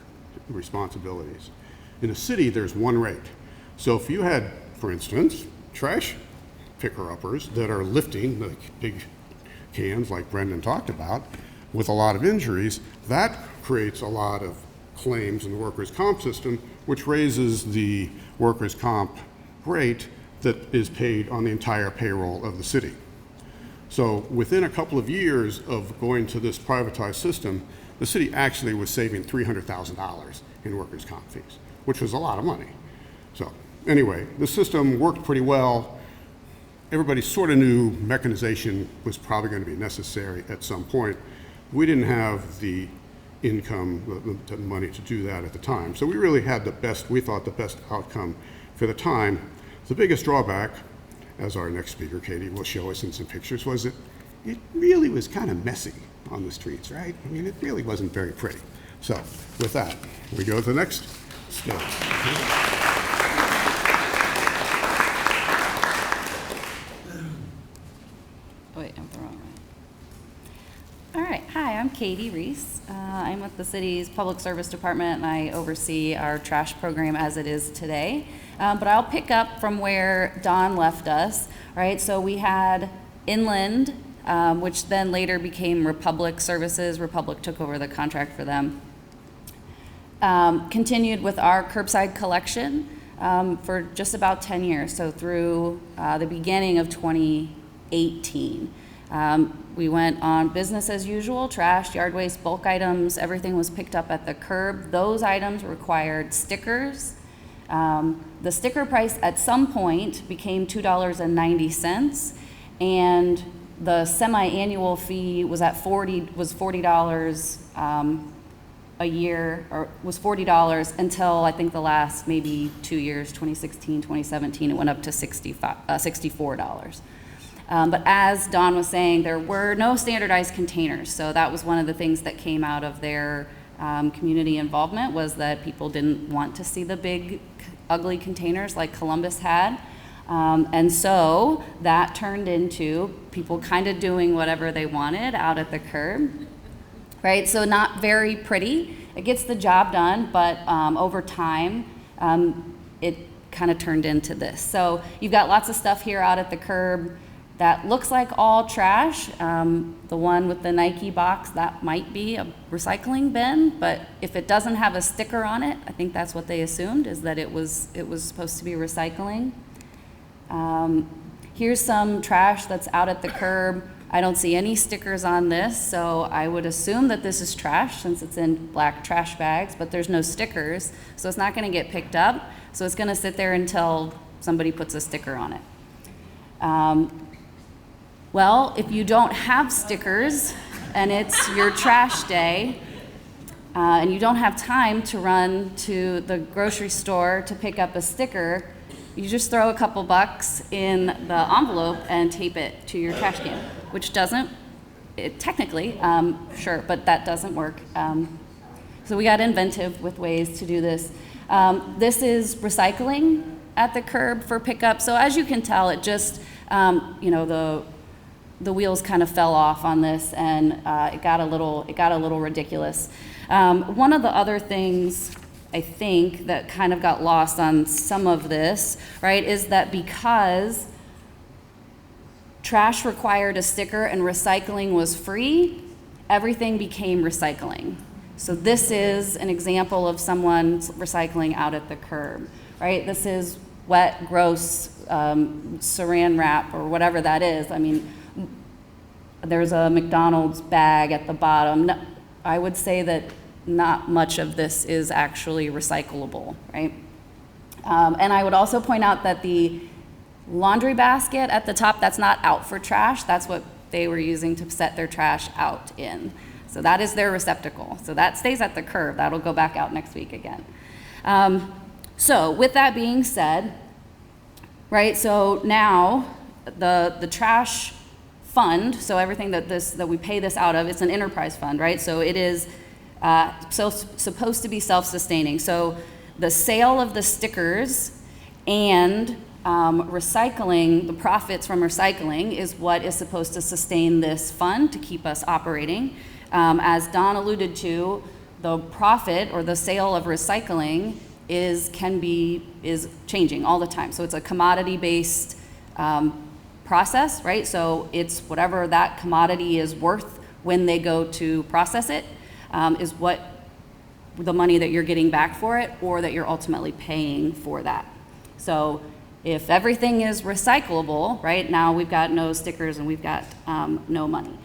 responsibilities. In a city, there's one rate. So if you had, for instance, trash picker-uppers that are lifting the big cans like Brendan talked about with a lot of injuries, that creates a lot of claims in the workers' comp system, which raises the workers' comp rate that is paid on the entire payroll of the city. So within a couple of years of going to this privatized system, the city actually was saving $300,000 in workers' comp fees, which was a lot of money. So anyway, the system worked pretty well. Everybody sort of knew mechanization was probably going to be necessary at some point. We didn't have the income, the money to do that at the time. So we really had we thought the best outcome for the time. The biggest drawback, as our next speaker, Katy, will show us in some pictures, was that it really was kind of messy on the streets, right? I mean, it really wasn't very pretty. So with that, we go to the next step. Wait, I'm the wrong one. All right, hi, I'm Katy, Rees. I'm with the city's Public Service Department, and I oversee our trash program as it is today. But I'll pick up from where Don left us, right? So we had Inland, which then later became Republic Services. Republic took over the contract for them. Continued with our curbside collection for just about 10 years, so through the beginning of 2018. We went on business as usual, trash, yard waste, bulk items, everything was picked up at the curb. Those items required stickers. The sticker price at some point became $2.90, and the semi-annual fee was $40 a year, or was $40 until I think the last maybe 2 years, 2016, 2017, it went up to $64. But as Don was saying, there were no standardized containers, so that was one of the things that came out of their community involvement, was that people didn't want to see the big, ugly containers like Columbus had. And so that turned into people kind of doing whatever they wanted out at the curb, right? So not very pretty. It gets the job done, but over time, it kind of turned into this. So you've got lots of stuff here out at the curb that looks like all trash. The one with the Nike box, that might be a recycling bin, but if it doesn't have a sticker on it, I think that's what they assumed, is that it was supposed to be recycling. Here's some trash that's out at the curb. I don't see any stickers on this, so I would assume that this is trash since it's in black trash bags, but there's no stickers, so it's not gonna get picked up. So it's gonna sit there until somebody puts a sticker on it. Well, if you don't have stickers and it's your trash day, and you don't have time to run to the grocery store to pick up a sticker, you just throw a couple bucks in the envelope and tape it to your trash can, which doesn't, technically, sure, but that doesn't work. So we got inventive with ways to do this. This is recycling at the curb for pickup. So as you can tell, it just, the wheels kind of fell off on this, and it got a little ridiculous. One of the other things I think that kind of got lost on some of this, right, is that because trash required a sticker and recycling was free, everything became recycling. So this is an example of someone recycling out at the curb, right? This is wet, gross saran wrap or whatever that is. I mean, there's a McDonald's bag at the bottom. No, I would say that not much of this is actually recyclable, right? And I would also point out that the laundry basket at the top, that's not out for trash. That's what they were using to set their trash out in. So that is their receptacle. So that stays at the curb. That'll go back out next week again. So with that being said, right, so now the trash fund, so everything that we pay this out of, it's an enterprise fund, right? So it is supposed to be self-sustaining. So the sale of the stickers and recycling, the profits from recycling is what is supposed to sustain this fund to keep us operating. As Don alluded to, the profit or the sale of recycling is changing all the time. So it's a commodity-based process, right? So it's whatever that commodity is worth when they go to process it, is what the money that you're getting back for it, or that you're ultimately paying for that. So If everything is recyclable, right, now we've got no stickers and we've got no money.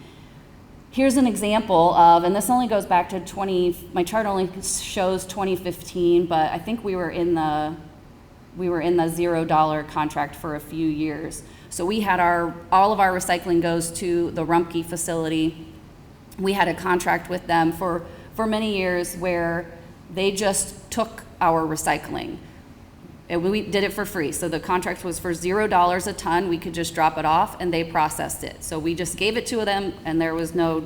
Here's an example of, and this only goes back to my chart only shows 2015, but I think we were in the $0 contract for a few years. So we had all of our recycling goes to the Rumpke facility. We had a contract with them for many years where they just took our recycling. And we did it for free. So the contract was for $0 a ton. We could just drop it off and they processed it. So we just gave it to them and there was no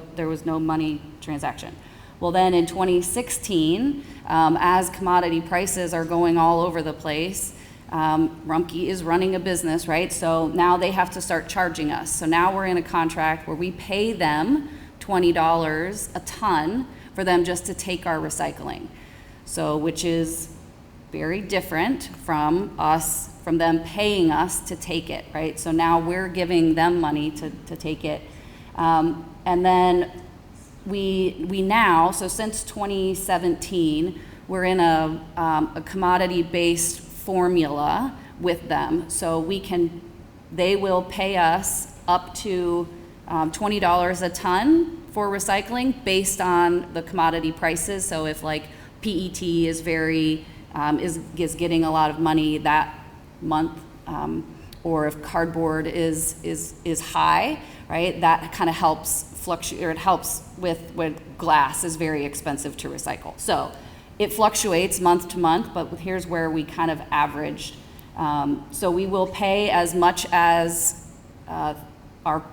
money transaction. Well, then in 2016, as commodity prices are going all over the place, Rumpke is running a business, right? So now they have to start charging us. So now we're in a contract where we pay them $20 a ton for them just to take our recycling. So, which is very different from them paying us to take it, right? So now we're giving them money to take it. And then so since 2017, we're in a commodity-based formula with them. So they will pay us up to $20 a ton for recycling based on the commodity prices. So if like PET is is getting a lot of money that month, or if cardboard is high, right? That kind of helps fluctuate, or it helps with when glass is very expensive to recycle. So it fluctuates month to month, but here's where we kind of averaged. So we will pay as much as our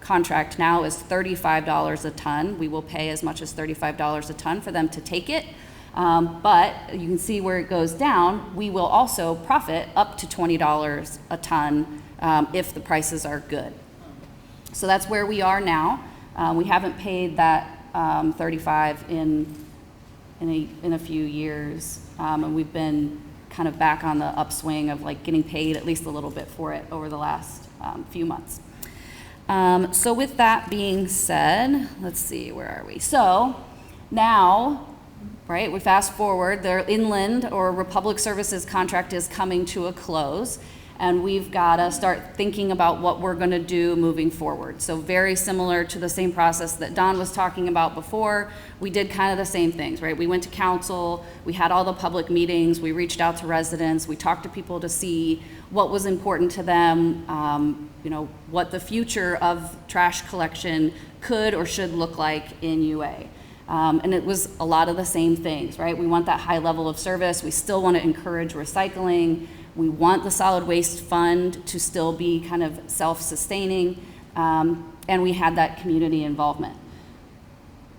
contract now is $35 a ton. We will pay as much as $35 a ton for them to take it. But you can see where it goes down. We will also profit up to $20 a ton if the prices are good. So that's where we are now. We haven't paid that 35 in a few years, and we've been kind of back on the upswing of like getting paid at least a little bit for it over the last few months. So with that being said, let's see, where are we? So now, right, we fast forward, their inland or Republic Services contract is coming to a close, and we've got to start thinking about what we're going to do moving forward. So very similar to the same process that Don was talking about before, we did kind of the same things, right? We went to council, we had all the public meetings, we reached out to residents, we talked to people to see what was important to them, what the future of trash collection could or should look like in UA. And it was a lot of the same things, right? We want that high level of service. We still want to encourage recycling. We want the solid waste fund to still be kind of self-sustaining. And we had that community involvement.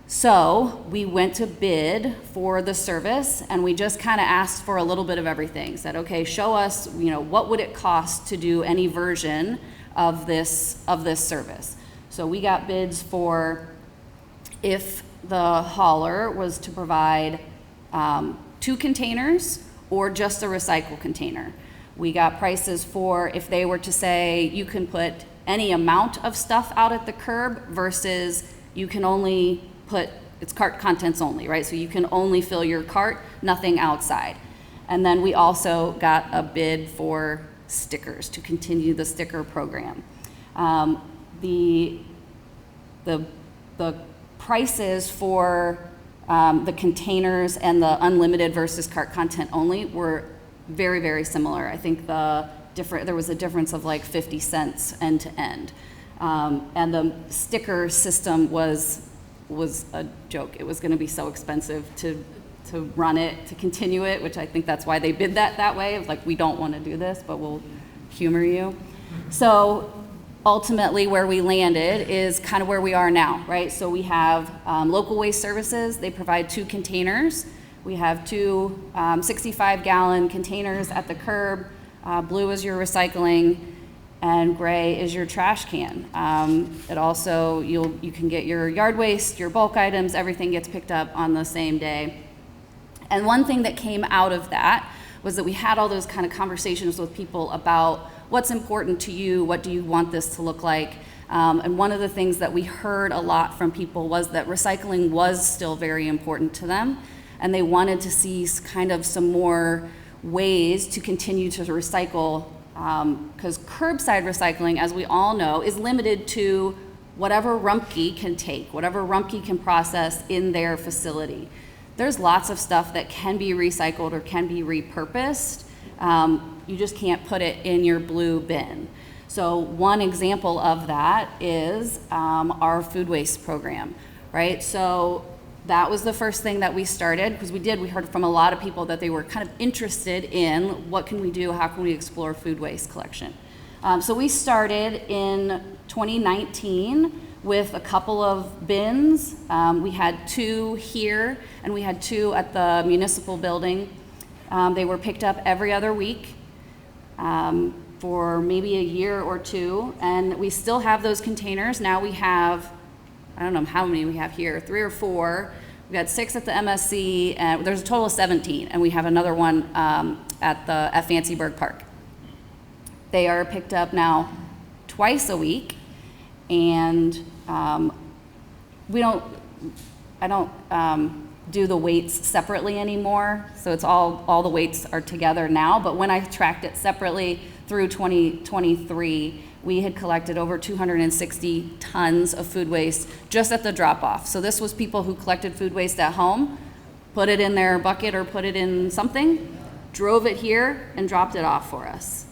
So we went to bid for the service, and we just kind of asked for a little bit of everything. Said, okay, show us, what would it cost to do any version of this service? So we got bids for, if the hauler was to provide 2 containers or just a recycle container. We got prices for if they were to say you can put any amount of stuff out at the curb versus you can only put, it's cart contents only, right? So you can only fill your cart, nothing outside. And then we also got a bid for stickers to continue the sticker program. The prices for the containers and the unlimited versus cart content only were very, very similar. I think there was a difference of like 50 cents end to end. And the sticker system was a joke. It was going to be so expensive to run it, to continue it, which I think that's why they bid that way. It was like, we don't want to do this, but we'll humor you. So ultimately where we landed is kind of where we are now, right? So we have local waste services. They provide 2 containers. We have 2 65-gallon containers at the curb. Blue is your recycling, and gray is your trash can. It also, you can get your yard waste, your bulk items, everything gets picked up on the same day. And one thing that came out of that was that we had all those kind of conversations with people about what's important to you, what do you want this to look like? And one of the things that we heard a lot from people was that recycling was still very important to them, and they wanted to see kind of some more ways to continue to recycle because curbside recycling, as we all know, is limited to whatever Rumpke can take, whatever Rumpke can process in their facility. There's lots of stuff that can be recycled or can be repurposed. You just can't put it in your blue bin. So one example of that is our food waste program, right? So that was the first thing that we started, because we heard from a lot of people that they were kind of interested in what can we do, how can we explore food waste collection. So we started in 2019 with a couple of bins. We had 2 here and we had 2 at the municipal building. They were picked up every other week for maybe a year or 2, and we still have those containers. Now we have, I don't know how many we have here, 3 or 4. We had 6 at the MSC, and there's a total of 17, and we have another one at Fancyburg Park. They are picked up now twice a week, and I don't do the weights separately anymore, so it's all the weights are together now, but when I tracked it separately through 2023, we had collected over 260 tons of food waste just at the drop-off. So this was people who collected food waste at home, put it in their bucket or put it in something, drove it here, and dropped it off for us.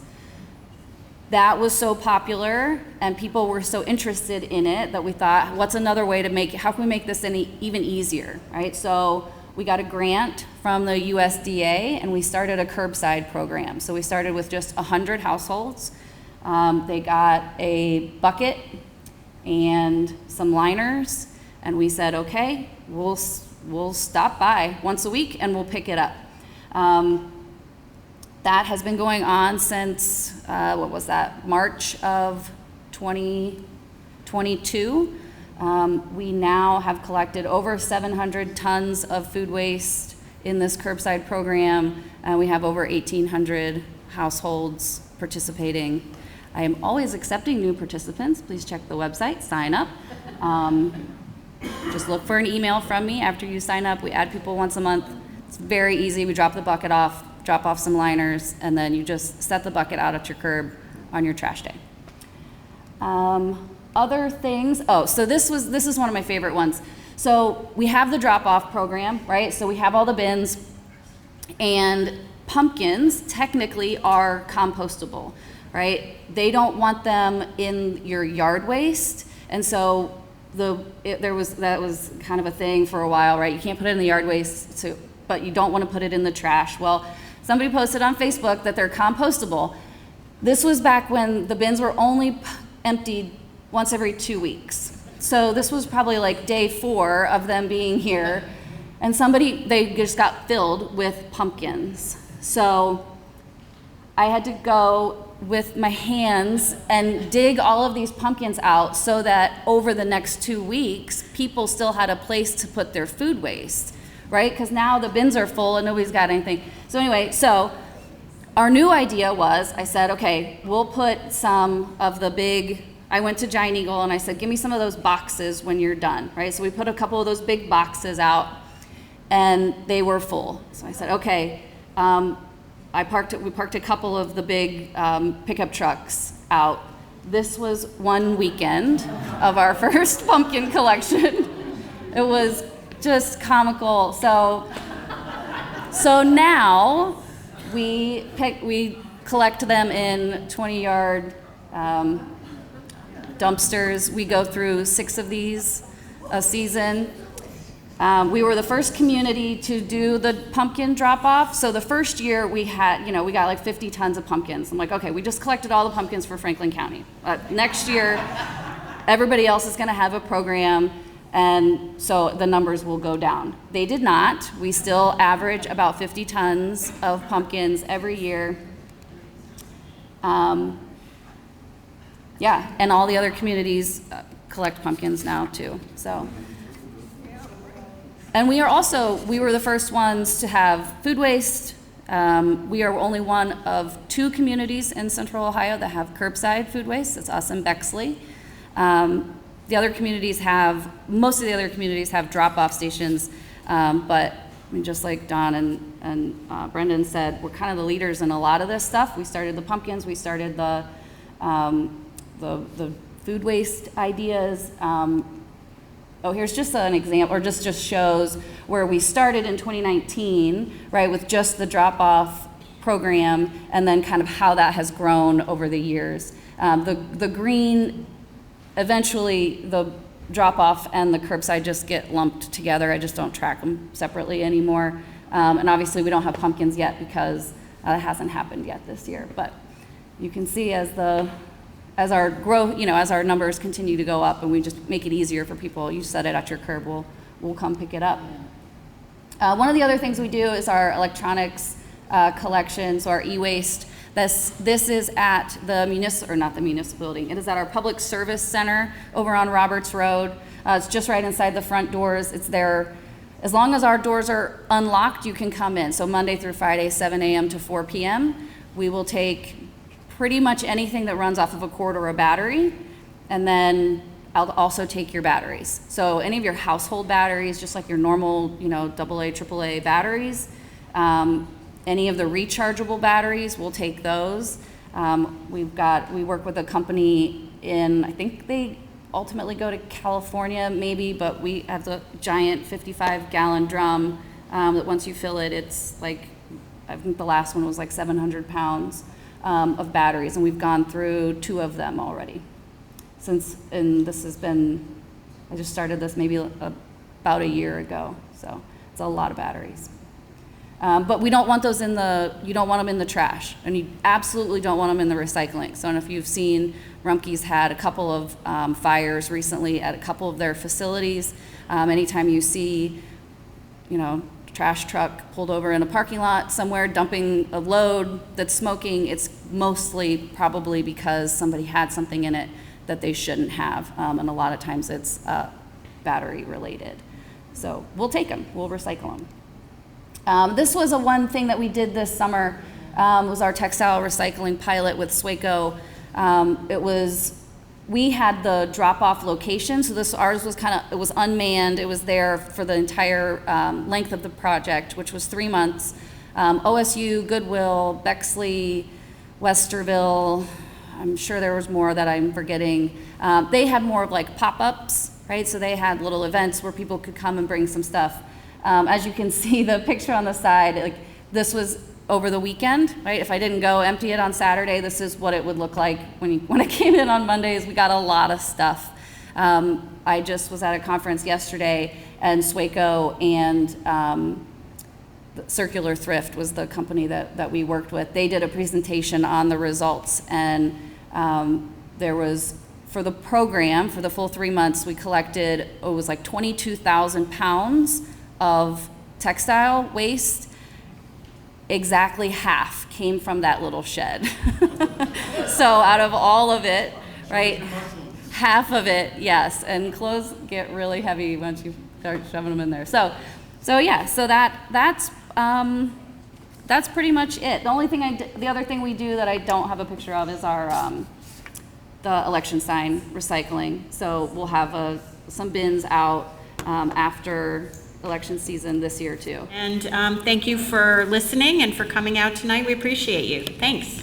That was so popular and people were so interested in it that we thought, what's another way to make it, how can we make this even easier, right? So we got a grant from the USDA and we started a curbside program. So we started with just 100 households. They got a bucket and some liners, and we said, okay, we'll stop by once a week and we'll pick it up. That has been going on since, March of 2022. We now have collected over 700 tons of food waste in this curbside program, and we have over 1,800 households participating. I am always accepting new participants. Please check the website, sign up. Just look for an email from me after you sign up. We add people once a month. It's very easy. We drop the bucket off, drop off some liners, and then you just set the bucket out at your curb on your trash day. Other things, so this is one of my favorite ones. So we have the drop-off program, right? So we have all the bins, and pumpkins technically are compostable, right? They don't want them in your yard waste, and so that was kind of a thing for a while, right? You can't put it in the yard waste, but you don't want to put it in the trash. Well, somebody posted on Facebook that they're compostable. This was back when the bins were only emptied once every 2 weeks. So this was probably like day 4 of them being here, and they just got filled with pumpkins. So I had to go with my hands and dig all of these pumpkins out so that over the next 2 weeks, people still had a place to put their food waste, right? Because now the bins are full and nobody's got anything. So anyway, our new idea was, I said, okay, we'll put some of the big, I went to Giant Eagle and I said, give me some of those boxes when you're done, right? So we put a couple of those big boxes out and they were full. So I said, okay, we parked a couple of the big pickup trucks out. This was one weekend of our first pumpkin collection. It was just comical. So now we collect them in 20-yard dumpsters. We go through 6 of these a season. We were the first community to do the pumpkin drop-off. So the first year we got like 50 tons of pumpkins. I'm like, okay, we just collected all the pumpkins for Franklin County. Next year, everybody else is gonna have a program, and so the numbers will go down. They did not. We still average about 50 tons of pumpkins every year. And all the other communities collect pumpkins now too, so. And we were the first ones to have food waste. We are only one of 2 communities in Central Ohio that have curbside food waste. It's us and Bexley. Most of the other communities have drop-off stations, but I mean, just like Don and Brendan said, we're kind of the leaders in a lot of this stuff. We started the pumpkins, we started the food waste ideas. Here's just an example, or just shows where we started in 2019, right, with just the drop-off program, and then kind of how that has grown over the years. The green, eventually the drop-off and the curbside just get lumped together. I just don't track them separately anymore. And obviously we don't have pumpkins yet because that hasn't happened yet this year. But you can see as our growth, as our numbers continue to go up and we just make it easier for people, you set it at your curb, we'll come pick it up. One of the other things we do is our electronics collection, so our e-waste. This is at the not the municipal building, it is at our public service center over on Roberts Road. It's just right inside the front doors. It's there, as long as our doors are unlocked, you can come in. So Monday through Friday, 7 a.m. to 4 p.m. We will take pretty much anything that runs off of a cord or a battery, and then I'll also take your batteries. So any of your household batteries, just like your normal, AA, AAA batteries, any of the rechargeable batteries, we'll take those. We work with a company I think they ultimately go to California maybe, but we have the giant 55-gallon drum that once you fill it, it's like, I think the last one was like 700 pounds of batteries, and we've gone through 2 of them already. I just started this maybe about a year ago, so it's a lot of batteries. But we don't want those you don't want them in the trash, and you absolutely don't want them in the recycling. So I don't know if you've seen, Rumpke's had a couple of fires recently at a couple of their facilities. Anytime you see, trash truck pulled over in a parking lot somewhere dumping a load that's smoking, it's mostly probably because somebody had something in it that they shouldn't have, and a lot of times it's battery related. So we'll take them, we'll recycle them. This was one thing that we did this summer, was our textile recycling pilot with Swaco. We had the drop-off location, so ours was it was unmanned. It was there for the entire length of the project, which was 3 months. OSU, Goodwill, Bexley, Westerville, I'm sure there was more that I'm forgetting. They had more of like pop-ups, right? So they had little events where people could come and bring some stuff. As you can see, the picture on the side, this was over the weekend, right? If I didn't go empty it on Saturday, this is what it would look like when I came in on Mondays. We got a lot of stuff. I just was at a conference yesterday, and Swaco and Circular Thrift was the company that we worked with. They did a presentation on the results, and there was, for the program, for the full 3 months, we collected, it was like 22,000 pounds of textile waste. Exactly half came from that little shed. So out of all of it, right, half of it, yes, and clothes get really heavy once you start shoving them in there. So that's pretty much it. The other thing we do that I don't have a picture of is our the election sign recycling. So we'll have some bins out after election season this year too. And thank you for listening and for coming out tonight. We appreciate you. Thanks.